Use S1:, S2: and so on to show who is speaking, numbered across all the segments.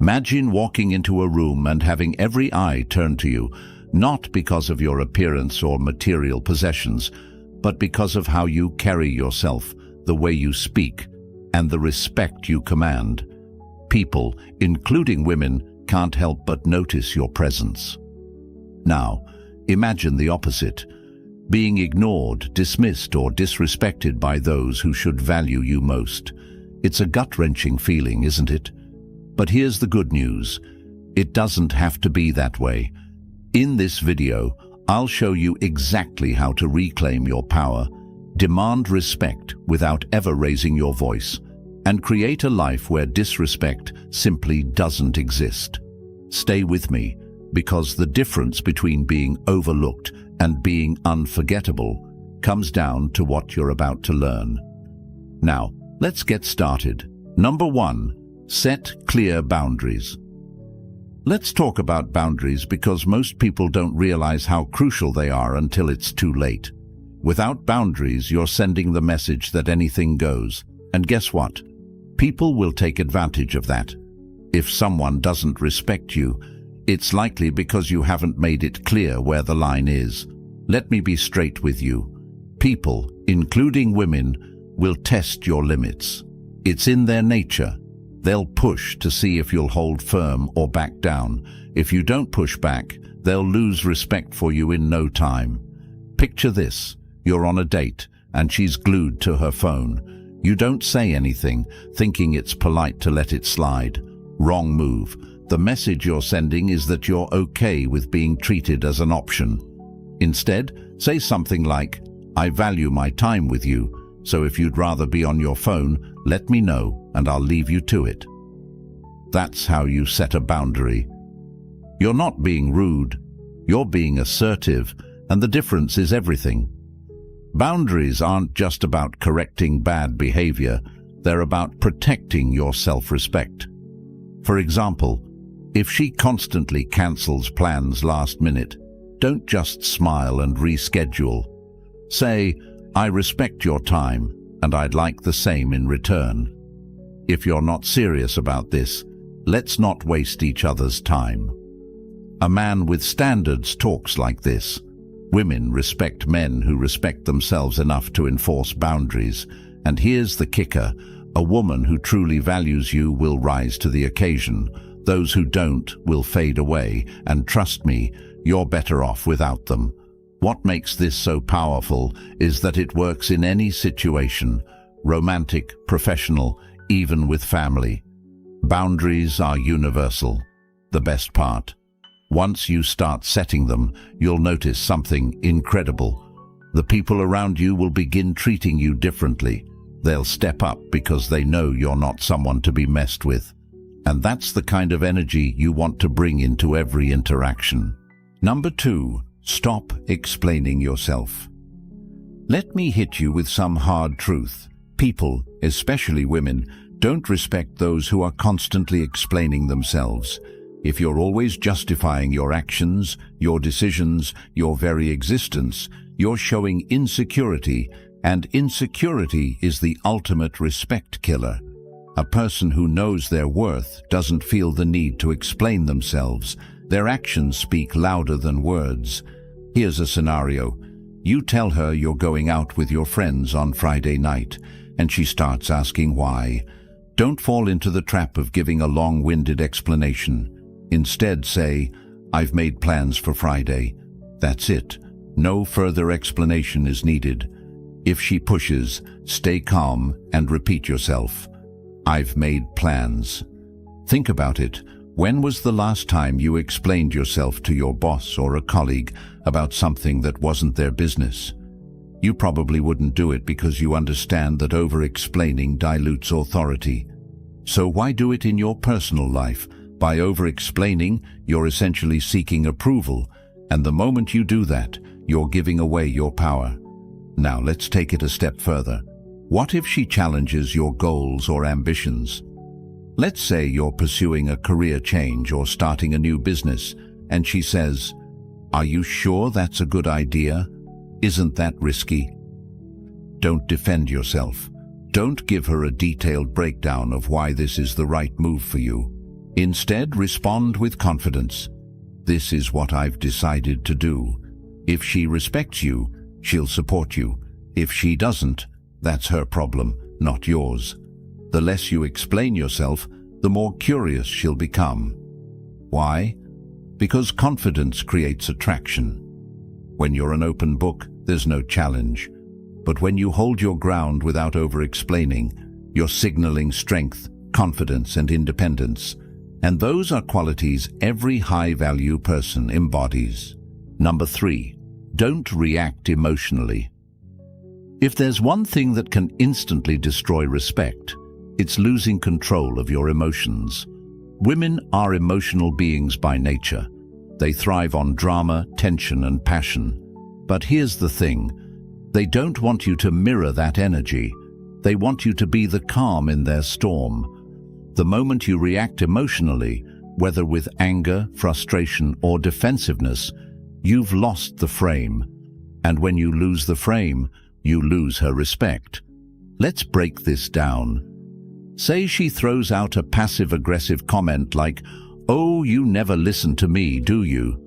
S1: Imagine walking into a room and having every eye turned to you, not because of your appearance or material possessions, but because of how you carry yourself, the way you speak, and the respect you command. People, including women, can't help but notice your presence. Now, imagine the opposite, being ignored, dismissed, or disrespected by those who should value you most. It's a gut-wrenching feeling, isn't it? But here's the good news. It doesn't have to be that way. In this video, I'll show you exactly how to reclaim your power, demand respect without ever raising your voice, and create a life where disrespect simply doesn't exist. Stay with me, because the difference between being overlooked and being unforgettable comes down to what you're about to learn. Now, let's get started. Number 1. Set clear boundaries. Let's talk about boundaries because most people don't realize how crucial they are until it's too late. Without boundaries, you're sending the message that anything goes. And guess what? People will take advantage of that. If someone doesn't respect you, it's likely because you haven't made it clear where the line is. Let me be straight with you. People, including women, will test your limits. It's in their nature. They'll push to see if you'll hold firm or back down. If you don't push back, they'll lose respect for you in no time. Picture this. You're on a date, and she's glued to her phone. You don't say anything, thinking it's polite to let it slide. Wrong move. The message you're sending is that you're okay with being treated as an option. Instead, say something like, "I value my time with you, so if you'd rather be on your phone, let me know and I'll leave you to it." That's how you set a boundary. You're not being rude, you're being assertive, and the difference is everything. Boundaries aren't just about correcting bad behavior, they're about protecting your self-respect. For example, if she constantly cancels plans last minute, don't just smile and reschedule. Say, "I respect your time, and I'd like the same in return." If you're not serious about this, let's not waste each other's time. A man with standards talks like this. Women respect men who respect themselves enough to enforce boundaries. And here's the kicker. A woman who truly values you will rise to the occasion. Those who don't will fade away. And trust me, you're better off without them. What makes this so powerful is that it works in any situation, romantic, professional, even with family. Boundaries are universal. The best part, once you start setting them, you'll notice something incredible. The people around you will begin treating you differently. They'll step up because they know you're not someone to be messed with. And that's the kind of energy you want to bring into every interaction. Number 2. Stop explaining yourself. Let me hit you with some hard truth. People, especially women, don't respect those who are constantly explaining themselves. If you're always justifying your actions, your decisions, your very existence, you're showing insecurity, and insecurity is the ultimate respect killer. A person who knows their worth doesn't feel the need to explain themselves. Their actions speak louder than words. Here's a scenario. You tell her you're going out with your friends on Friday night, and she starts asking why. Don't fall into the trap of giving a long-winded explanation. Instead say, "I've made plans for Friday." That's it. No further explanation is needed. If she pushes, stay calm and repeat yourself. "I've made plans." Think about it. When was the last time you explained yourself to your boss or a colleague about something that wasn't their business? You probably wouldn't do it because you understand that over-explaining dilutes authority. So why do it in your personal life? By over-explaining, you're essentially seeking approval, and the moment you do that, you're giving away your power. Now let's take it a step further. What if she challenges your goals or ambitions? Let's say you're pursuing a career change or starting a new business, and she says, "Are you sure that's a good idea? Isn't that risky?" Don't defend yourself. Don't give her a detailed breakdown of why this is the right move for you. Instead, respond with confidence. This is what I've decided to do. If she respects you, she'll support you. If she doesn't, that's her problem, not yours. The less you explain yourself, the more curious she'll become. Why? Because confidence creates attraction. When you're an open book, there's no challenge. But when you hold your ground without over-explaining, you're signaling strength, confidence, and independence. And those are qualities every high-value person embodies. Number 3, don't react emotionally. If there's one thing that can instantly destroy respect, it's losing control of your emotions. Women are emotional beings by nature. They thrive on drama, tension, and passion. But here's the thing. They don't want you to mirror that energy. They want you to be the calm in their storm. The moment you react emotionally, whether with anger, frustration, or defensiveness, you've lost the frame. And when you lose the frame, you lose her respect. Let's break this down. Say she throws out a passive-aggressive comment like, "Oh, you never listen to me, do you?"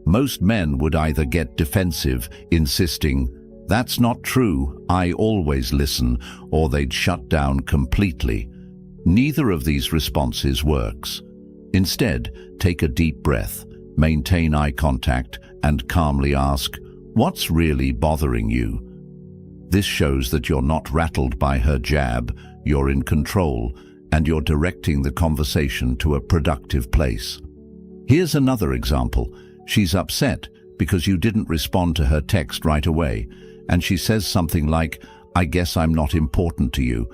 S1: Most men would either get defensive, insisting, "That's not true, I always listen," or they'd shut down completely. Neither of these responses works. Instead, take a deep breath, maintain eye contact, and calmly ask, "What's really bothering you?" This shows that you're not rattled by her jab, you're in control, and you're directing the conversation to a productive place. Here's another example. She's upset because you didn't respond to her text right away, and she says something like, "I guess I'm not important to you."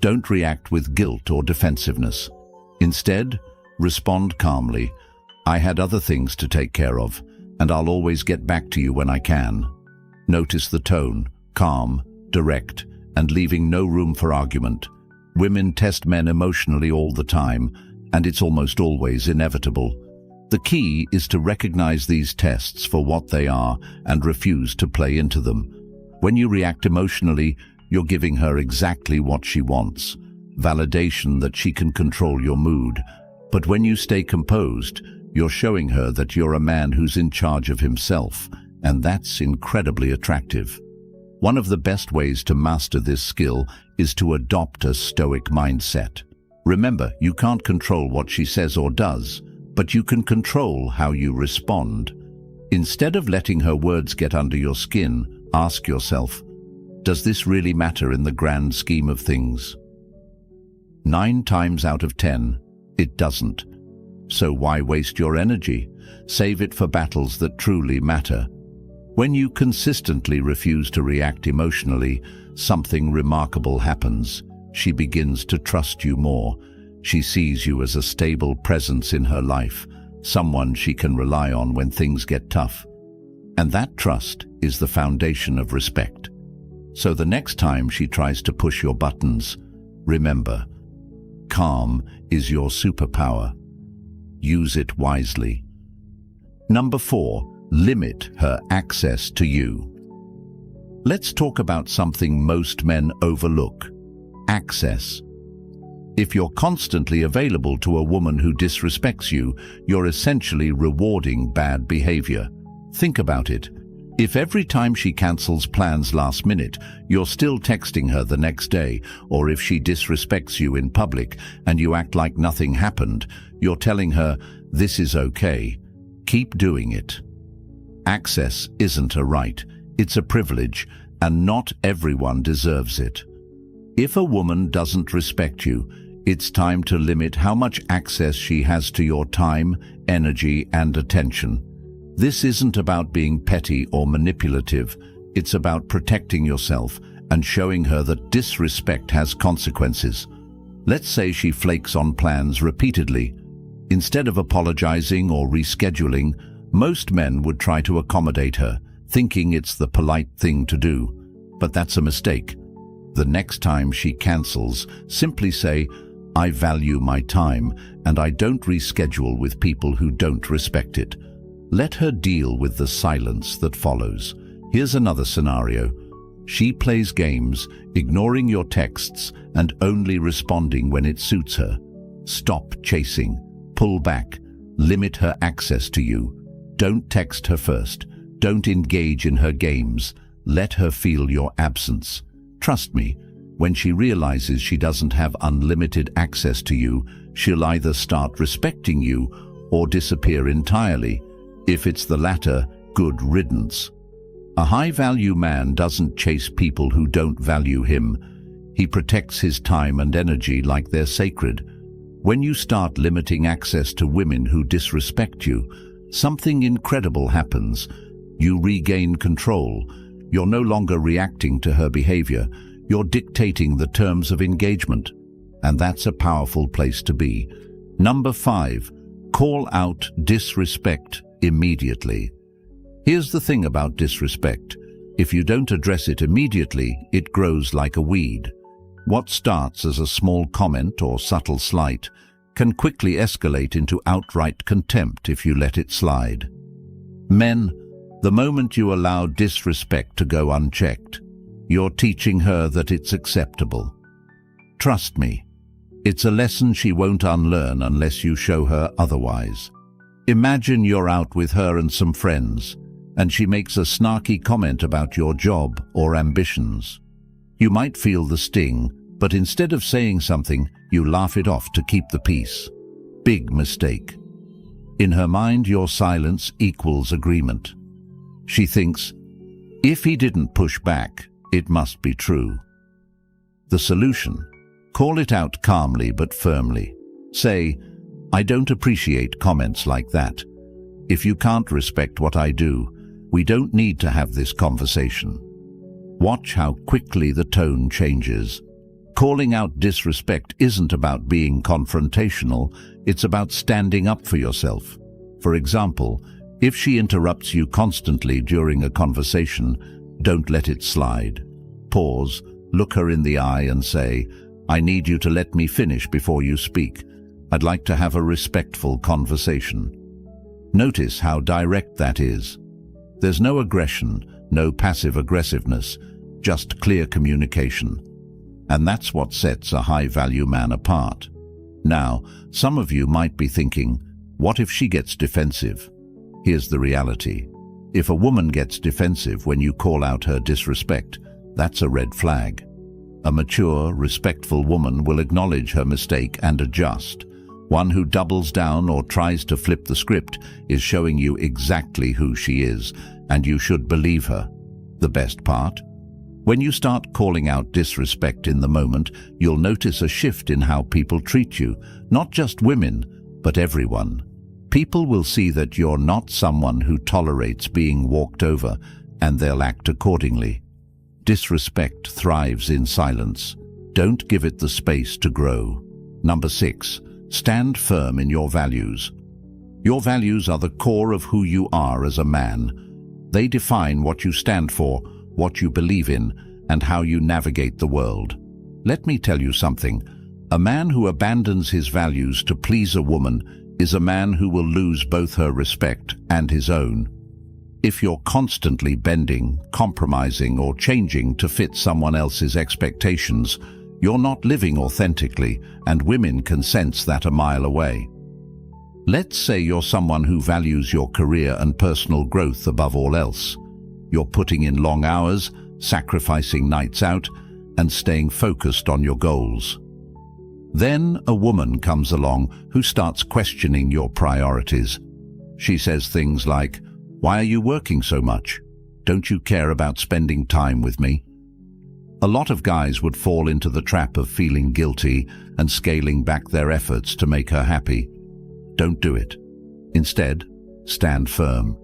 S1: Don't react with guilt or defensiveness. Instead, respond calmly. "I had other things to take care of, and I'll always get back to you when I can." Notice the tone, calm, direct, and leaving no room for argument. Women test men emotionally all the time, and it's almost always inevitable. The key is to recognize these tests for what they are and refuse to play into them. When you react emotionally, you're giving her exactly what she wants, validation that she can control your mood. But when you stay composed, you're showing her that you're a man who's in charge of himself, and that's incredibly attractive. One of the best ways to master this skill is to adopt a Stoic mindset. Remember, you can't control what she says or does, but you can control how you respond. Instead of letting her words get under your skin, ask yourself, does this really matter in the grand scheme of things? 9 times out of 10, it doesn't. So why waste your energy? Save it for battles that truly matter. When you consistently refuse to react emotionally, something remarkable happens. She begins to trust you more. She sees you as a stable presence in her life, someone she can rely on when things get tough. And that trust is the foundation of respect. So the next time she tries to push your buttons, remember, calm is your superpower. Use it wisely. Number 4, limit her access to you. Let's talk about something most men overlook: access. If you're constantly available to a woman who disrespects you, you're essentially rewarding bad behavior. Think about it. If every time she cancels plans last minute, you're still texting her the next day, or if she disrespects you in public and you act like nothing happened, you're telling her, "This is okay. Keep doing it." Access isn't a right, it's a privilege, and not everyone deserves it. If a woman doesn't respect you, it's time to limit how much access she has to your time, energy, and attention. This isn't about being petty or manipulative, it's about protecting yourself and showing her that disrespect has consequences. Let's say she flakes on plans repeatedly. Instead of apologizing or rescheduling, most men would try to accommodate her, thinking it's the polite thing to do. But that's a mistake. The next time she cancels, simply say, "I value my time, and I don't reschedule with people who don't respect it." Let her deal with the silence that follows. Here's another scenario. She plays games, ignoring your texts and only responding when it suits her. Stop chasing. Pull back. Limit her access to you. Don't text her first. Don't engage in her games. Let her feel your absence. Trust me, when she realizes she doesn't have unlimited access to you, she'll either start respecting you or disappear entirely. If it's the latter, good riddance. A high-value man doesn't chase people who don't value him. He protects his time and energy like they're sacred. When you start limiting access to women who disrespect you, something incredible happens. You regain control. You're no longer reacting to her behavior. You're dictating the terms of engagement. And that's a powerful place to be. Number 5, call out disrespect immediately. Here's the thing about disrespect. If you don't address it immediately, it grows like a weed. What starts as a small comment or subtle slight can quickly escalate into outright contempt if you let it slide. Men, the moment you allow disrespect to go unchecked, you're teaching her that it's acceptable. Trust me, it's a lesson she won't unlearn unless you show her otherwise. Imagine you're out with her and some friends, and she makes a snarky comment about your job or ambitions. You might feel the sting, but instead of saying something, you laugh it off to keep the peace. Big mistake. In her mind, your silence equals agreement. She thinks, if he didn't push back, it must be true. The solution: call it out calmly but firmly. Say, I don't appreciate comments like that. If you can't respect what I do, we don't need to have this conversation. Watch how quickly the tone changes. Calling out disrespect isn't about being confrontational, it's about standing up for yourself. For example, if she interrupts you constantly during a conversation, don't let it slide. Pause, look her in the eye and say, I need you to let me finish before you speak. I'd like to have a respectful conversation. Notice how direct that is. There's no aggression, no passive aggressiveness, just clear communication. And that's what sets a high-value man apart. Now, some of you might be thinking, what if she gets defensive? Here's the reality. If a woman gets defensive when you call out her disrespect, that's a red flag. A mature, respectful woman will acknowledge her mistake and adjust. One who doubles down or tries to flip the script is showing you exactly who she is, and you should believe her. The best part? When you start calling out disrespect in the moment, you'll notice a shift in how people treat you, not just women, but everyone. People will see that you're not someone who tolerates being walked over, and they'll act accordingly. Disrespect thrives in silence. Don't give it the space to grow. Number 6, stand firm in your values. Your values are the core of who you are as a man. They define what you stand for, what you believe in, and how you navigate the world. Let me tell you something. A man who abandons his values to please a woman is a man who will lose both her respect and his own. If you're constantly bending, compromising, or changing to fit someone else's expectations, you're not living authentically, and women can sense that a mile away. Let's say you're someone who values your career and personal growth above all else. You're putting in long hours, sacrificing nights out, and staying focused on your goals. Then a woman comes along who starts questioning your priorities. She says things like, "Why are you working so much? Don't you care about spending time with me?" A lot of guys would fall into the trap of feeling guilty and scaling back their efforts to make her happy. Don't do it. Instead, stand firm.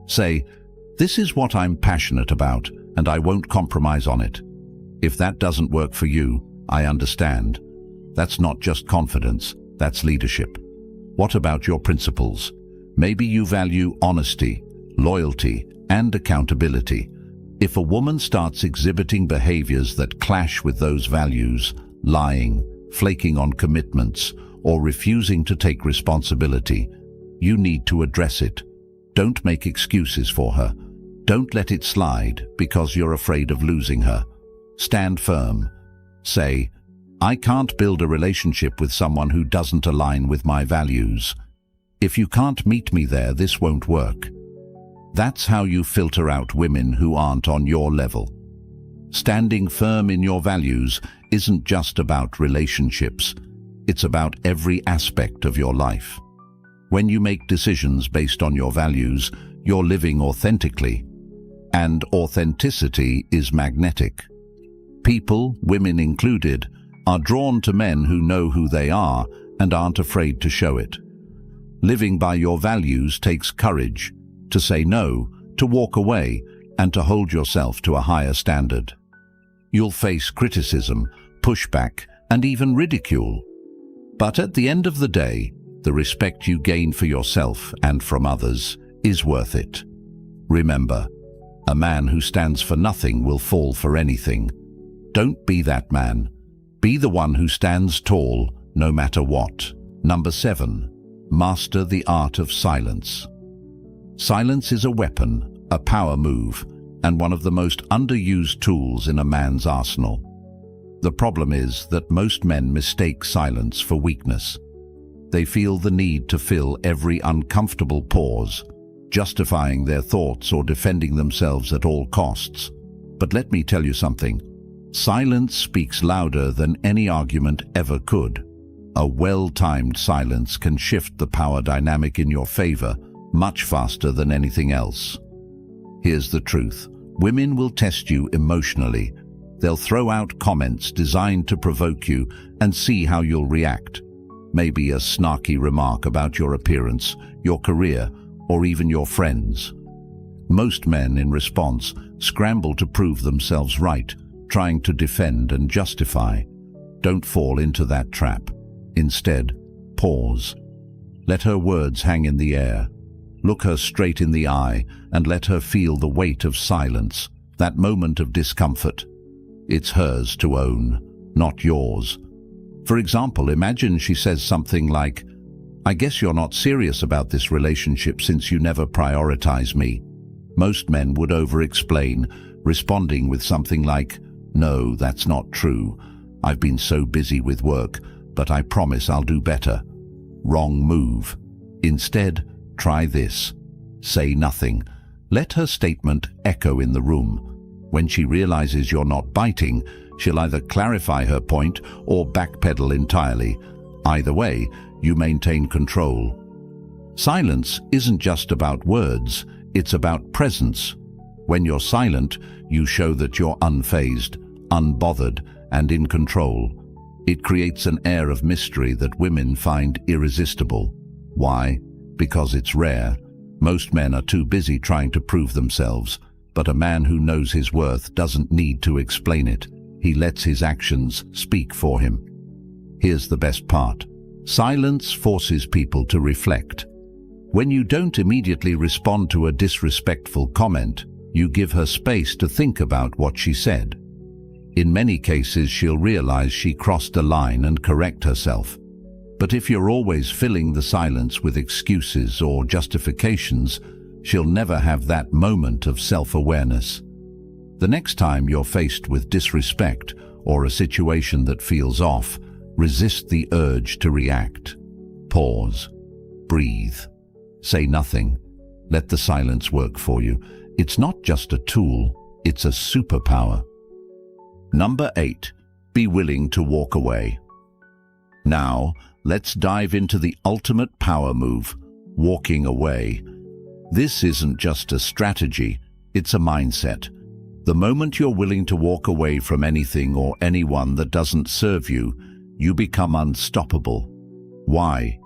S1: Say, "This is what I'm passionate about, and I won't compromise on it." If that doesn't work for you, I understand. That's not just confidence, that's leadership. What about your principles? Maybe you value honesty, loyalty, and accountability. If a woman starts exhibiting behaviors that clash with those values, lying, flaking on commitments, or refusing to take responsibility, you need to address it. Don't make excuses for her. Don't let it slide because you're afraid of losing her. Stand firm. Say, I can't build a relationship with someone who doesn't align with my values. If you can't meet me there, this won't work. That's how you filter out women who aren't on your level. Standing firm in your values isn't just about relationships. It's about every aspect of your life. When you make decisions based on your values, you're living authentically. And authenticity is magnetic. People, women included, are drawn to men who know who they are and aren't afraid to show it. Living by your values takes courage, to say no, to walk away, and to hold yourself to a higher standard. You'll face criticism, pushback, and even ridicule. But at the end of the day, the respect you gain for yourself and from others is worth it. Remember, a man who stands for nothing will fall for anything. Don't be that man. Be the one who stands tall, no matter what. Number 7. Master the art of silence. Silence is a weapon, a power move, and one of the most underused tools in a man's arsenal. The problem is that most men mistake silence for weakness. They feel the need to fill every uncomfortable pause, justifying their thoughts or defending themselves at all costs. But let me tell you something. Silence speaks louder than any argument ever could. A well-timed silence can shift the power dynamic in your favor much faster than anything else. Here's the truth. Women will test you emotionally. They'll throw out comments designed to provoke you and see how you'll react. Maybe a snarky remark about your appearance, your career, or even your friends. Most men, in response, scramble to prove themselves right, trying to defend and justify. Don't fall into that trap. Instead, pause. Let her words hang in the air. Look her straight in the eye and let her feel the weight of silence, that moment of discomfort. It's hers to own, not yours. For example, imagine she says something like, "I guess you're not serious about this relationship since you never prioritize me." Most men would over-explain, responding with something like, "No, that's not true. I've been so busy with work, but I promise I'll do better." Wrong move. Instead, try this. Say nothing. Let her statement echo in the room. When she realizes you're not biting, she'll either clarify her point or backpedal entirely. Either way, you maintain control. Silence isn't just about words, it's about presence. When you're silent, you show that you're unfazed, unbothered, and in control. It creates an air of mystery that women find irresistible. Why? Because it's rare. Most men are too busy trying to prove themselves, but a man who knows his worth doesn't need to explain it. He lets his actions speak for him. Here's the best part. Silence forces people to reflect. When you don't immediately respond to a disrespectful comment, you give her space to think about what she said. In many cases, she'll realize she crossed a line and correct herself. But if you're always filling the silence with excuses or justifications, she'll never have that moment of self-awareness. The next time you're faced with disrespect or a situation that feels off, resist the urge to react. Pause. Breathe. Say nothing. Let the silence work for you. It's not just a tool, it's a superpower. Number 8. Be willing to walk away. Now, let's dive into the ultimate power move, walking away. This isn't just a strategy, it's a mindset. The moment you're willing to walk away from anything or anyone that doesn't serve you, you become unstoppable. Why?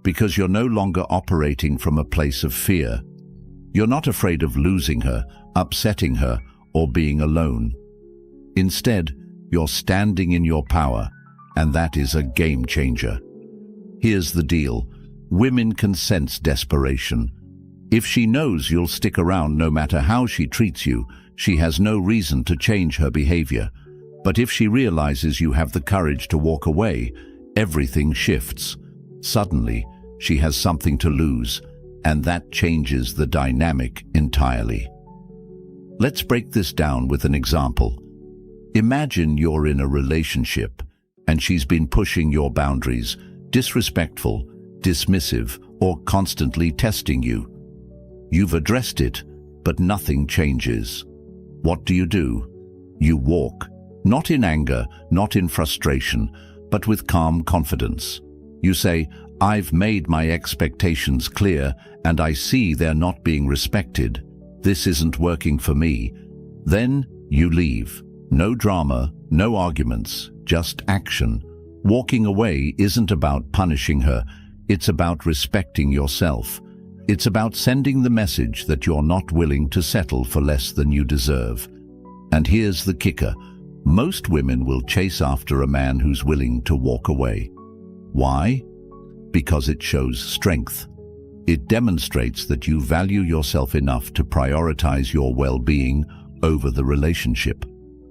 S1: Because you're no longer operating from a place of fear. You're not afraid of losing her, upsetting her, or being alone. Instead, you're standing in your power, and that is a game changer. Here's the deal. Women can sense desperation. If she knows you'll stick around no matter how she treats you, she has no reason to change her behavior. But if she realizes you have the courage to walk away, everything shifts. Suddenly, she has something to lose, and that changes the dynamic entirely. Let's break this down with an example. Imagine you're in a relationship, and she's been pushing your boundaries, disrespectful, dismissive, or constantly testing you. You've addressed it, but nothing changes. What do? You walk, not in anger, not in frustration, but with calm confidence. You say, "I've made my expectations clear, and I see they're not being respected. This isn't working for me." Then you leave. No drama, no arguments, just action. Walking away isn't about punishing her, it's about respecting yourself. It's about sending the message that you're not willing to settle for less than you deserve. And here's the kicker. Most women will chase after a man who's willing to walk away. Why? Because it shows strength. It demonstrates that you value yourself enough to prioritize your well-being over the relationship.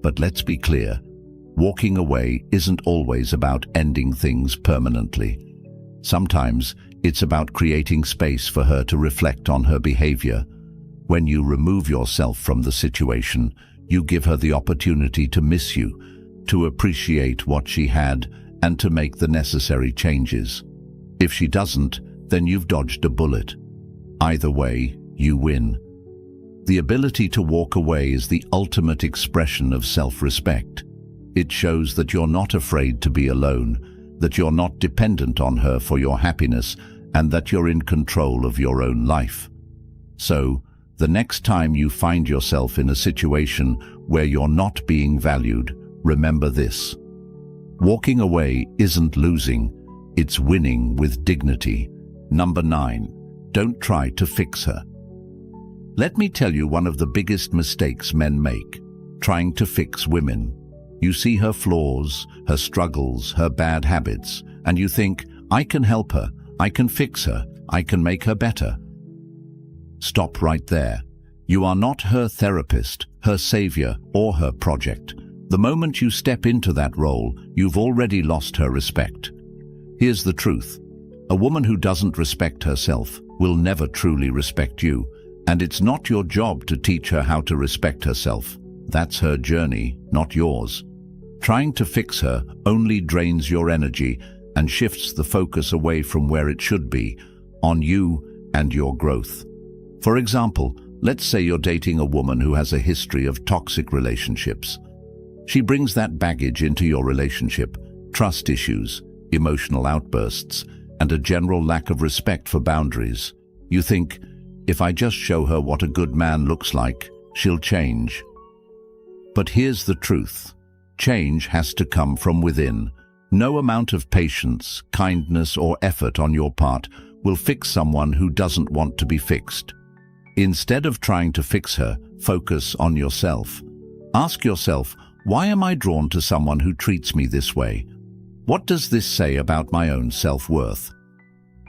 S1: But let's be clear, walking away isn't always about ending things permanently. Sometimes it's about creating space for her to reflect on her behavior. When you remove yourself from the situation, you give her the opportunity to miss you, to appreciate what she had, and to make the necessary changes. If she doesn't, then you've dodged a bullet. Either way, you win. The ability to walk away is the ultimate expression of self-respect. It shows that you're not afraid to be alone, that you're not dependent on her for your happiness, and that you're in control of your own life. So, the next time you find yourself in a situation where you're not being valued, remember this. Walking away isn't losing, it's winning with dignity. Number 9, don't try to fix her. Let me tell you one of the biggest mistakes men make, trying to fix women. You see her flaws, her struggles, her bad habits, and you think, I can help her, I can fix her, I can make her better. Stop right there. You are not her therapist, her savior, or her project. The moment you step into that role, you've already lost her respect. Here's the truth. A woman who doesn't respect herself will never truly respect you, and it's not your job to teach her how to respect herself. That's her journey, not yours. Trying to fix her only drains your energy and shifts the focus away from where it should be, on you and your growth. For example, let's say you're dating a woman who has a history of toxic relationships. She brings that baggage into your relationship, trust issues, emotional outbursts, and a general lack of respect for boundaries. You think, if I just show her what a good man looks like, she'll change. But here's the truth. Change has to come from within. No amount of patience, kindness, or effort on your part will fix someone who doesn't want to be fixed. Instead of trying to fix her, focus on yourself. Ask yourself, why am I drawn to someone who treats me this way? What does this say about my own self-worth?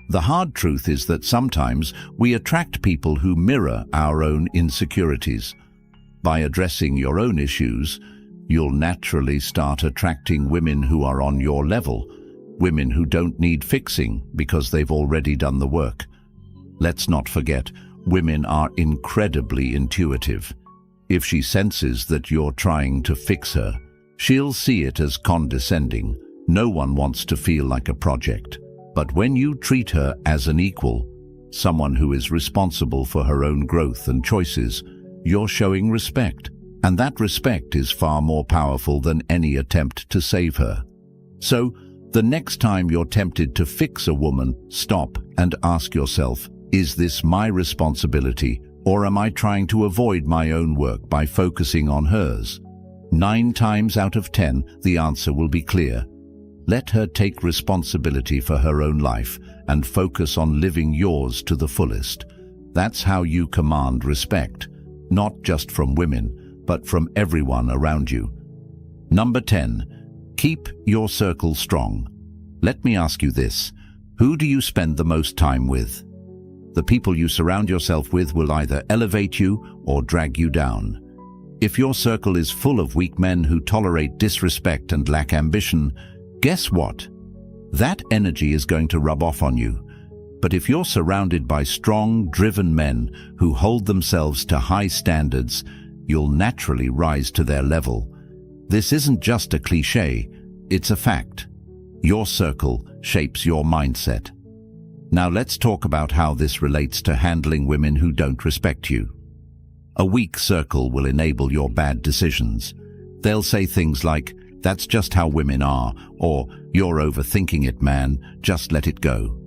S1: The hard truth is that sometimes we attract people who mirror our own insecurities. By addressing your own issues, you'll naturally start attracting women who are on your level, women who don't need fixing because they've already done the work. Let's not forget, women are incredibly intuitive. If she senses that you're trying to fix her, she'll see it as condescending. No one wants to feel like a project. But when you treat her as an equal, someone who is responsible for her own growth and choices, you're showing respect. And that respect is far more powerful than any attempt to save her. So, the next time you're tempted to fix a woman, stop and ask yourself, is this my responsibility, or am I trying to avoid my own work by focusing on hers? 9 times out of 10, the answer will be clear. Let her take responsibility for her own life and focus on living yours to the fullest. That's how you command respect, not just from women, but from everyone around you. Number 10, keep your circle strong. Let me ask you this. Who do you spend the most time with? The people you surround yourself with will either elevate you or drag you down. If your circle is full of weak men who tolerate disrespect and lack ambition, guess what? That energy is going to rub off on you. But if you're surrounded by strong, driven men who hold themselves to high standards, you'll naturally rise to their level. This isn't just a cliché. It's a fact. Your circle shapes your mindset. Now let's talk about how this relates to handling women who don't respect you. A weak circle will enable your bad decisions. They'll say things like, "That's just how women are," or "You're overthinking it, man, just let it go."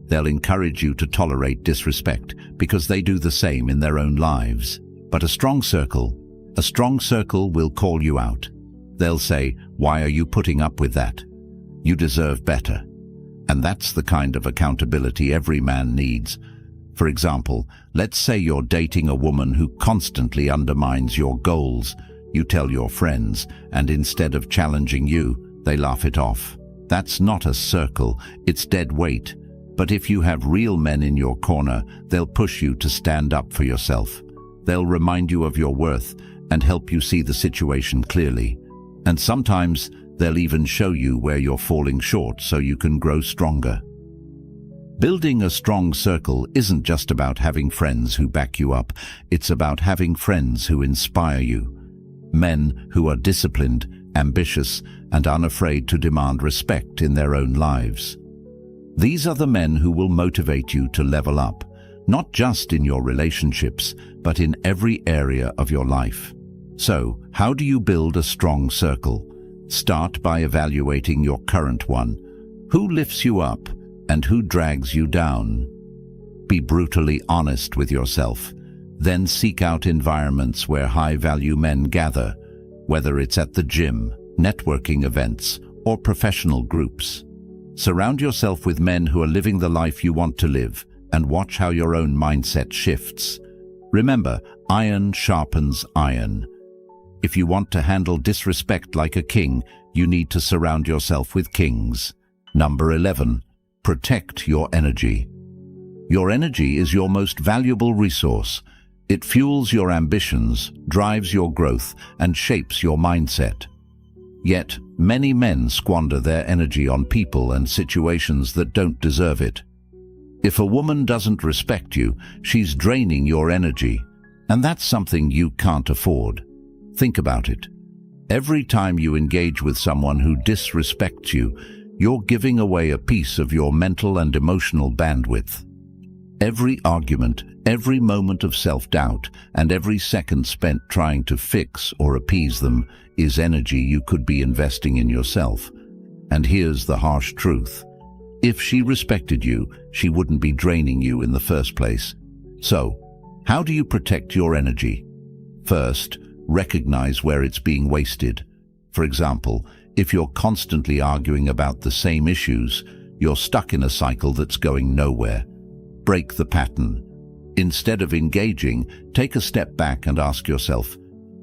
S1: They'll encourage you to tolerate disrespect because they do the same in their own lives. But a strong circle will call you out. They'll say, "Why are you putting up with that? You deserve better." And that's the kind of accountability every man needs. For example, let's say you're dating a woman who constantly undermines your goals. You tell your friends, and instead of challenging you, they laugh it off. That's not a circle, it's dead weight. But if you have real men in your corner, they'll push you to stand up for yourself. They'll remind you of your worth and help you see the situation clearly. And sometimes they'll even show you where you're falling short so you can grow stronger. Building a strong circle isn't just about having friends who back you up, it's about having friends who inspire you. Men who are disciplined, ambitious, and unafraid to demand respect in their own lives. These are the men who will motivate you to level up, not just in your relationships, but in every area of your life. So, how do you build a strong circle? Start by evaluating your current one. Who lifts you up and who drags you down? Be brutally honest with yourself. Then seek out environments where high-value men gather, whether it's at the gym, networking events, or professional groups. Surround yourself with men who are living the life you want to live, and watch how your own mindset shifts. Remember, iron sharpens iron. If you want to handle disrespect like a king, you need to surround yourself with kings. Number 11. Protect your energy. Your energy is your most valuable resource. It fuels your ambitions, drives your growth, and shapes your mindset. Yet, many men squander their energy on people and situations that don't deserve it. If a woman doesn't respect you, she's draining your energy, and that's something you can't afford. Think about it. Every time you engage with someone who disrespects you, you're giving away a piece of your mental and emotional bandwidth. Every argument, every moment of self-doubt, and every second spent trying to fix or appease them is energy you could be investing in yourself. And here's the harsh truth. If she respected you, she wouldn't be draining you in the first place. So, how do you protect your energy? First, recognize where it's being wasted. For example, if you're constantly arguing about the same issues, you're stuck in a cycle that's going nowhere. Break the pattern. Instead of engaging, take a step back and ask yourself,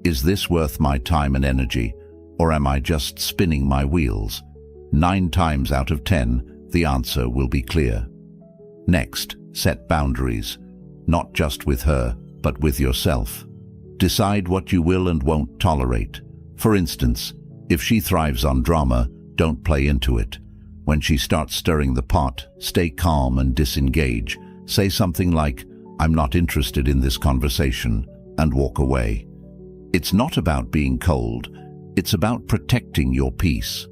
S1: is this worth my time and energy, or am I just spinning my wheels? 9 times out of 10, the answer will be clear. Next, set boundaries, not just with her, but with yourself. Decide what you will and won't tolerate. For instance, if she thrives on drama, don't play into it. When she starts stirring the pot, stay calm and disengage. Say something like, "I'm not interested in this conversation," and walk away. It's not about being cold, it's about protecting your peace.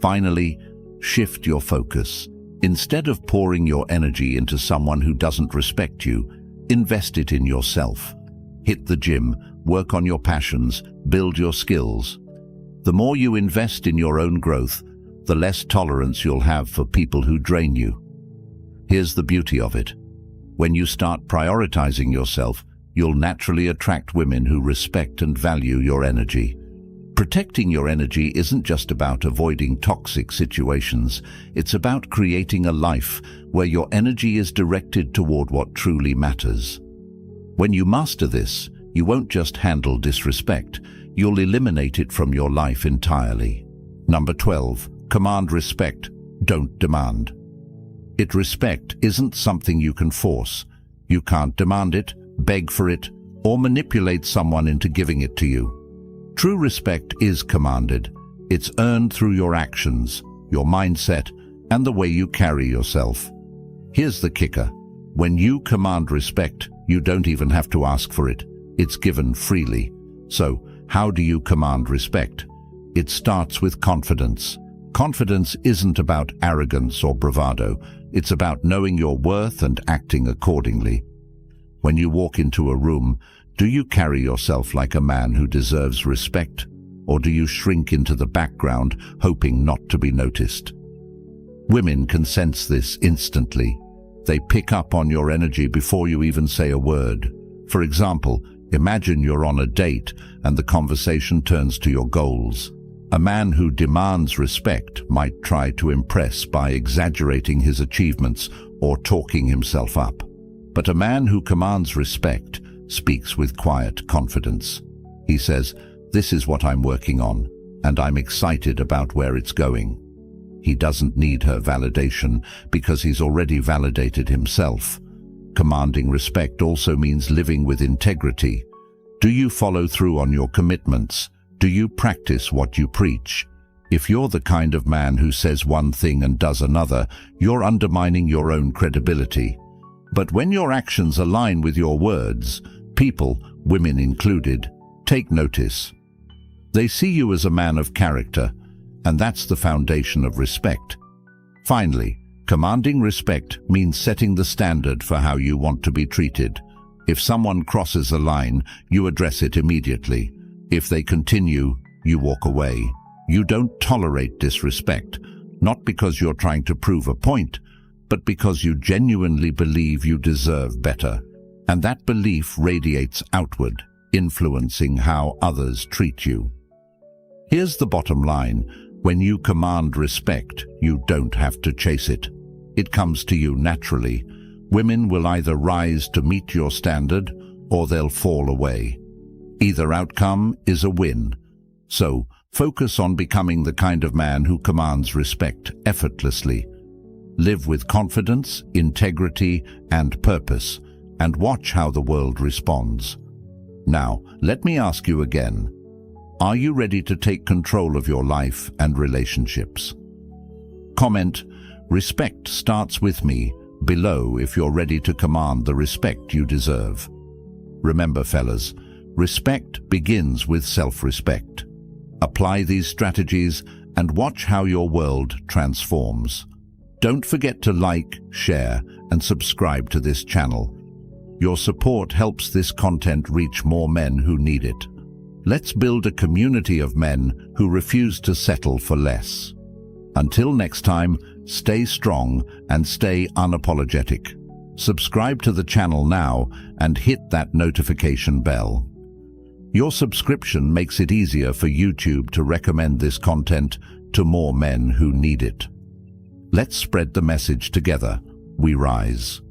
S1: Finally, shift your focus. Instead of pouring your energy into someone who doesn't respect you, invest it in yourself. Hit the gym, work on your passions, build your skills. The more you invest in your own growth, the less tolerance you'll have for people who drain you. Here's the beauty of it. When you start prioritizing yourself, you'll naturally attract women who respect and value your energy. Protecting your energy isn't just about avoiding toxic situations. It's about creating a life where your energy is directed toward what truly matters. When you master this, you won't just handle disrespect, you'll eliminate it from your life entirely. Number 12. Command respect, don't demand. Respect isn't something you can force. You can't demand it, beg for it, or manipulate someone into giving it to you. True respect is commanded. It's earned through your actions, your mindset, and the way you carry yourself. Here's the kicker. When you command respect, you don't even have to ask for it. It's given freely. So, how do you command respect? It starts with confidence. Confidence isn't about arrogance or bravado. It's about knowing your worth and acting accordingly. When you walk into a room, do you carry yourself like a man who deserves respect, or do you shrink into the background, hoping not to be noticed? Women can sense this instantly. They pick up on your energy before you even say a word. For example, imagine you're on a date and the conversation turns to your goals. A man who demands respect might try to impress by exaggerating his achievements or talking himself up. But a man who commands respect speaks with quiet confidence. He says, "This is what I'm working on, and I'm excited about where it's going." He doesn't need her validation because he's already validated himself. Commanding respect also means living with integrity. Do you follow through on your commitments? Do you practice what you preach? If you're the kind of man who says one thing and does another, you're undermining your own credibility. But when your actions align with your words, people, women included, take notice. They see you as a man of character, and that's the foundation of respect. Finally, commanding respect means setting the standard for how you want to be treated. If someone crosses a line, you address it immediately. If they continue, you walk away. You don't tolerate disrespect, not because you're trying to prove a point, but because you genuinely believe you deserve better. And that belief radiates outward, influencing how others treat you. Here's the bottom line. When you command respect, you don't have to chase it. It comes to you naturally. Women will either rise to meet your standard, or they'll fall away. Either outcome is a win. So, focus on becoming the kind of man who commands respect effortlessly. Live with confidence, integrity, and purpose, and watch how the world responds. Now, let me ask you again. Are you ready to take control of your life and relationships? Comment, "Respect starts with me," below if you're ready to command the respect you deserve. Remember, fellas, respect begins with self-respect. Apply these strategies and watch how your world transforms. Don't forget to like, share, and subscribe to this channel. Your support helps this content reach more men who need it. Let's build a community of men who refuse to settle for less. Until next time, stay strong and stay unapologetic. Subscribe to the channel now and hit that notification bell. Your subscription makes it easier for YouTube to recommend this content to more men who need it. Let's spread the message together. We rise.